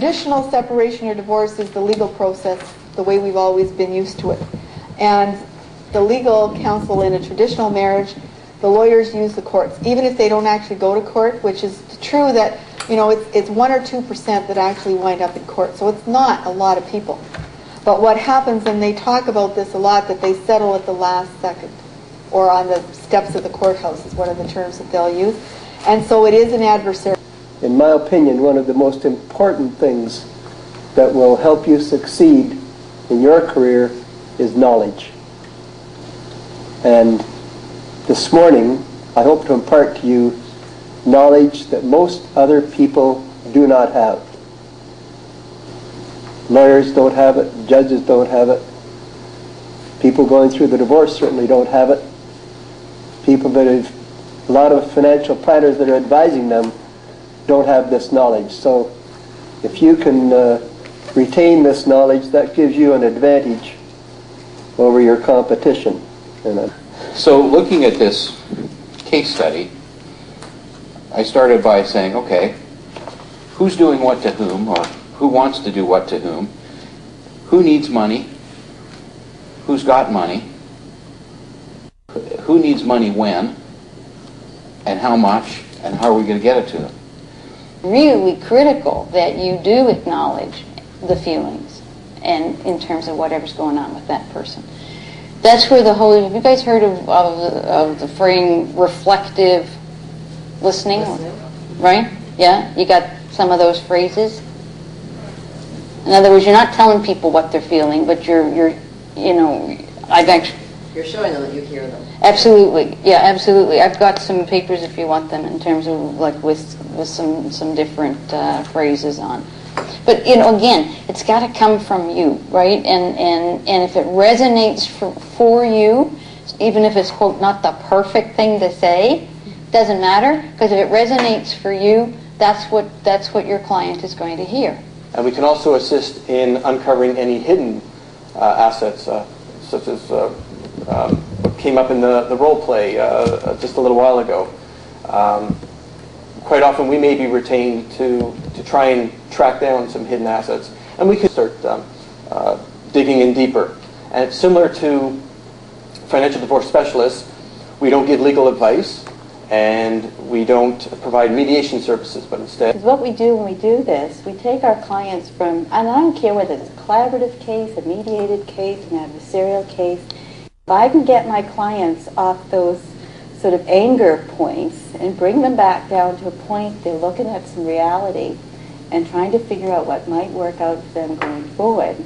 Traditional separation or divorce is the legal process, the way we've always been used to it. And the legal counsel in a traditional marriage, the lawyers use the courts, even if they don't actually go to court, which is true that, you know, it's 1 or 2% that actually wind up in court. So it's not a lot of people. But what happens, and they talk about this a lot, that they settle at the last second, or on the steps of the courthouse is one of the terms that they'll use. And so it is an adversary. In my opinion, one of the most important things that will help you succeed in your career is knowledge. And this morning, I hope to impart to you knowledge that most other people do not have. Lawyers don't have it, judges don't have it, people going through the divorce certainly don't have it, people that have, a lot of financial planners that are advising them don't have this knowledge. So if you can retain this knowledge, that gives you an advantage over your competition. So looking at this case study, I started by saying, okay, who's doing what to whom, or who wants to do what to whom, who needs money, who's got money, who needs money when, and how much, and how are we going to get it to them. Really critical that you do acknowledge the feelings and in terms of whatever's going on with that person. That's where the whole, have you guys heard of the frame reflective listening? Right? Yeah? You got some of those phrases? In other words, you're not telling people what they're feeling, but you're you know, I've actually... You're showing them that you hear them. Absolutely, yeah, absolutely. I've got some papers if you want them in terms of like with some different phrases on. But you know, again, it's got to come from you, right? And if it resonates for you, even if it's quote not the perfect thing to say, doesn't matter, because if it resonates for you, that's what your client is going to hear. And we can also assist in uncovering any hidden assets, such as what came up in the role play just a little while ago. Quite often we may be retained to try and track down some hidden assets, and we can start digging in deeper. And it's similar to financial divorce specialists. We don't give legal advice, and we don't provide mediation services, but instead... Because what we do when we do this, we take our clients from, and I don't care whether it's a collaborative case, a mediated case, an adversarial case, if I can get my clients off those sort of anger points and bring them back down to a point they're looking at some reality and trying to figure out what might work out for them going forward.